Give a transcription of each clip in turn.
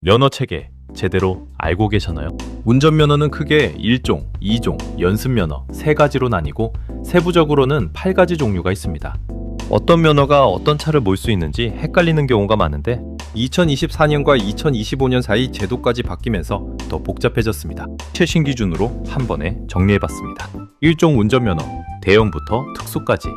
면허 체계 제대로 알고 계셨나요? 운전면허는 크게 1종, 2종, 연습면허 3가지로 나뉘고 세부적으로는 8가지 종류가 있습니다. 어떤 면허가 어떤 차를 몰 수 있는지 헷갈리는 경우가 많은데 2024년과 2025년 사이 제도까지 바뀌면서 더 복잡해졌습니다. 최신 기준으로 한 번에 정리해봤습니다. 1종 운전면허, 대형부터 특수까지.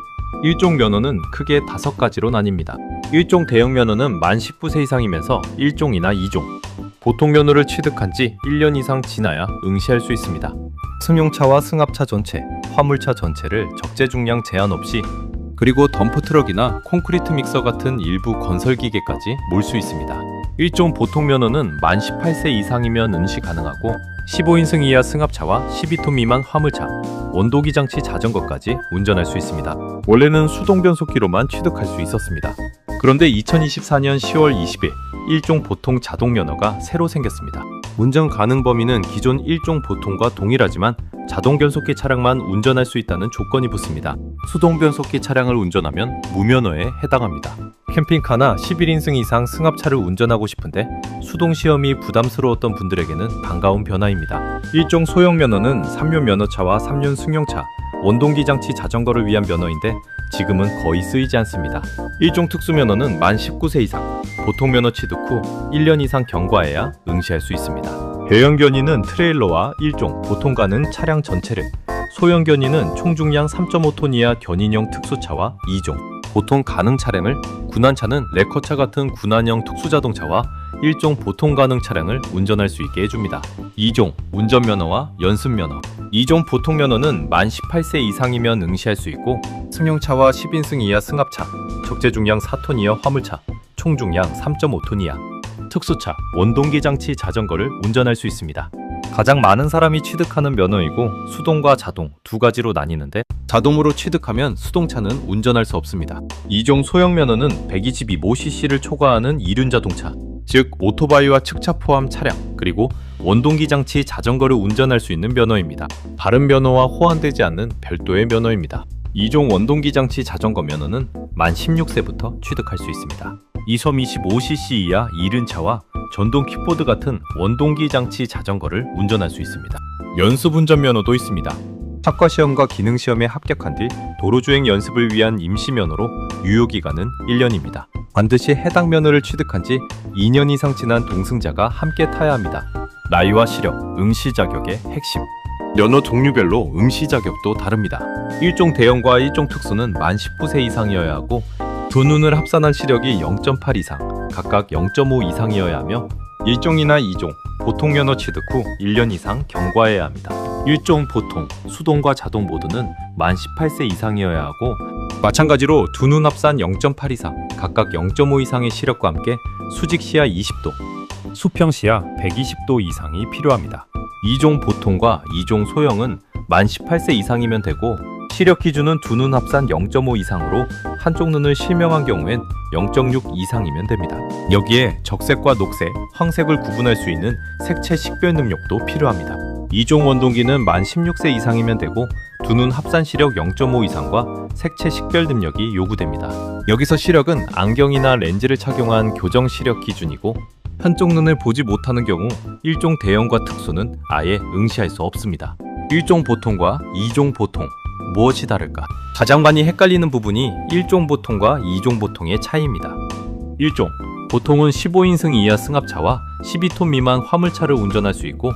1종 면허는 크게 5가지로 나뉩니다. 1종 대형 면허는 만 19세 이상이면서 1종이나 2종. 보통 면허를 취득한 지 1년 이상 지나야 응시할 수 있습니다. 승용차와 승합차 전체, 화물차 전체를 적재 중량 제한 없이 그리고 덤프트럭이나 콘크리트 믹서 같은 일부 건설기계까지 몰 수 있습니다. 1종 보통 면허는 만 18세 이상이면 응시 가능하고 15인승 이하 승합차와 12톤 미만 화물차, 원동기 장치 자전거까지 운전할 수 있습니다. 원래는 수동 변속기로만 취득할 수 있었습니다. 그런데 2024년 10월 20일 1종 보통 자동 면허가 새로 생겼습니다. 운전 가능 범위는 기존 1종 보통과 동일하지만 자동 변속기 차량만 운전할 수 있다는 조건이 붙습니다. 수동 변속기 차량을 운전하면 무면허에 해당합니다. 캠핑카나 11인승 이상 승합차를 운전하고 싶은데 수동 시험이 부담스러웠던 분들에게는 반가운 변화입니다. 1종 소형 면허는 3륜 면허차와 3륜 승용차, 원동기 장치 자전거를 위한 면허인데 지금은 거의 쓰이지 않습니다. 1종 특수면허는 만 19세 이상, 보통 면허 취득 후 1년 이상 경과해야 응시할 수 있습니다. 대형 견인은 트레일러와 1종 보통 가능 차량 전체를, 소형 견인은 총중량 3.5톤 이하 견인형 특수차와 2종, 보통 가능 차량을, 군환차는 레커차 같은 군환형 특수자동차와 1종 보통 가능 차량을 운전할 수 있게 해줍니다. 2종 운전면허와 연습면허. 2종 보통 면허는 만 18세 이상이면 응시할 수 있고 승용차와 10인승 이하 승합차, 적재 중량 4톤 이하 화물차, 총중량 3.5톤 이하, 특수차, 원동기 장치 자전거를 운전할 수 있습니다. 가장 많은 사람이 취득하는 면허이고 수동과 자동 두 가지로 나뉘는데 자동으로 취득하면 수동차는 운전할 수 없습니다. 2종 소형 면허는 122cc를 초과하는 이륜 자동차, 즉 오토바이와 측차 포함 차량, 그리고 원동기 장치 자전거를 운전할 수 있는 면허입니다. 다른 면허와 호환되지 않는 별도의 면허입니다. 2종 원동기 장치 자전거 면허는 만 16세부터 취득할 수 있습니다. 2.25cc 이하 이륜차와 전동 킥보드 같은 원동기 장치 자전거를 운전할 수 있습니다. 연습 운전 면허도 있습니다. 학과 시험과 기능 시험에 합격한 뒤 도로주행 연습을 위한 임시 면허로 유효기간은 1년입니다. 반드시 해당 면허를 취득한 지 2년 이상 지난 동승자가 함께 타야 합니다. 나이와 시력, 응시 자격의 핵심. 면허 종류별로 응시 자격도 다릅니다. 1종 대형과 1종 특수는 만 19세 이상이어야 하고 두 눈을 합산한 시력이 0.8 이상, 각각 0.5 이상이어야 하며 1종이나 2종, 보통 면허 취득 후 1년 이상 경과해야 합니다. 1종 보통, 수동과 자동 모두는 만 18세 이상이어야 하고 마찬가지로 두 눈 합산 0.8 이상, 각각 0.5 이상의 시력과 함께 수직 시야 20도, 수평 시야 120도 이상이 필요합니다. 2종 보통과 2종 소형은 만 18세 이상이면 되고 시력 기준은 두 눈 합산 0.5 이상으로 한쪽 눈을 실명한 경우엔 0.6 이상이면 됩니다. 여기에 적색과 녹색, 황색을 구분할 수 있는 색채 식별 능력도 필요합니다. 2종 원동기는 만 16세 이상이면 되고 두 눈 합산 시력 0.5 이상과 색채 식별 능력이 요구됩니다. 여기서 시력은 안경이나 렌즈를 착용한 교정 시력 기준이고 한쪽 눈을 보지 못하는 경우 1종 대형과 특수는 아예 응시할 수 없습니다. 1종 보통과 2종 보통, 무엇이 다를까? 가장 많이 헷갈리는 부분이 1종 보통과 2종 보통의 차이입니다. 1종 보통은 15인승 이하 승합차와 12톤 미만 화물차를 운전할 수 있고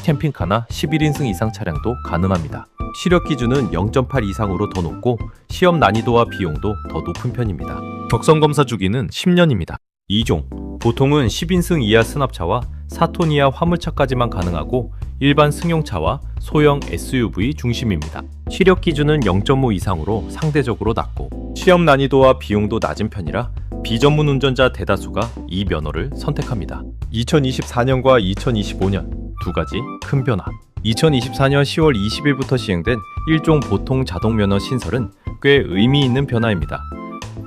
캠핑카나 11인승 이상 차량도 가능합니다. 시력 기준은 0.8 이상으로 더 높고 시험 난이도와 비용도 더 높은 편입니다. 적성검사 주기는 10년입니다. 2종 보통은 10인승 이하 승합차와 4톤 이하 화물차까지만 가능하고 일반 승용차와 소형 SUV 중심입니다. 시력 기준은 0.5 이상으로 상대적으로 낮고 시험 난이도와 비용도 낮은 편이라 비전문 운전자 대다수가 이 면허를 선택합니다. 2024년과 2025년 두 가지 큰 변화. 2024년 10월 20일부터 시행된 1종 보통 자동 면허 신설은 꽤 의미 있는 변화입니다.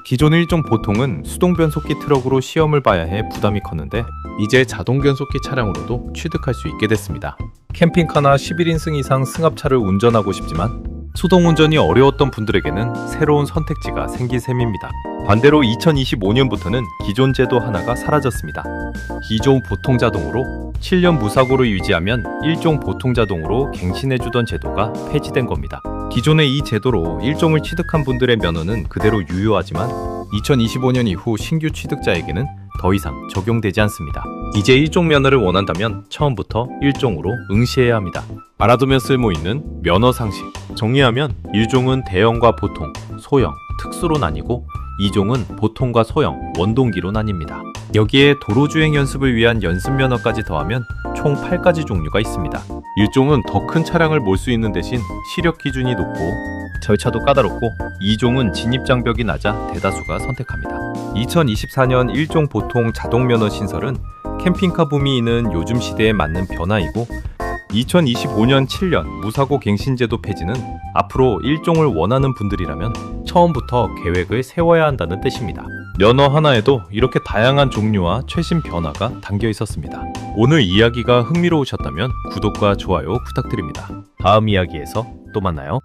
기존 1종 보통은 수동 변속기 트럭으로 시험을 봐야 해 부담이 컸는데 이제 자동 변속기 차량으로도 취득할 수 있게 됐습니다. 캠핑카나 11인승 이상 승합차를 운전하고 싶지만 수동 운전이 어려웠던 분들에게는 새로운 선택지가 생긴 셈입니다. 반대로 2025년부터는 기존 제도 하나가 사라졌습니다. 기존 보통 자동으로 7년 무사고를 유지하면 1종 보통 자동으로 갱신해주던 제도가 폐지된 겁니다. 기존의 이 제도로 1종을 취득한 분들의 면허는 그대로 유효하지만 2025년 이후 신규 취득자에게는 더 이상 적용되지 않습니다. 이제 1종 면허를 원한다면 처음부터 1종으로 응시해야 합니다. 알아두면 쓸모있는 면허 상식. 정리하면 1종은 대형과 보통, 소형, 특수로 나뉘고 2종은 보통과 소형, 원동기로 나뉩니다. 여기에 도로주행 연습을 위한 연습면허까지 더하면 총 8가지 종류가 있습니다. 1종은 더 큰 차량을 몰 수 있는 대신 시력 기준이 높고 절차도 까다롭고 2종은 진입장벽이 낮아 대다수가 선택합니다. 2024년 1종 보통 자동면허 신설은 캠핑카 붐이 있는 요즘 시대에 맞는 변화이고 2025년 7년 무사고 갱신제도 폐지는 앞으로 1종을 원하는 분들이라면 처음부터 계획을 세워야 한다는 뜻입니다. 면허 하나에도 이렇게 다양한 종류와 최신 변화가 담겨 있었습니다. 오늘 이야기가 흥미로우셨다면 구독과 좋아요 부탁드립니다. 다음 이야기에서 또 만나요.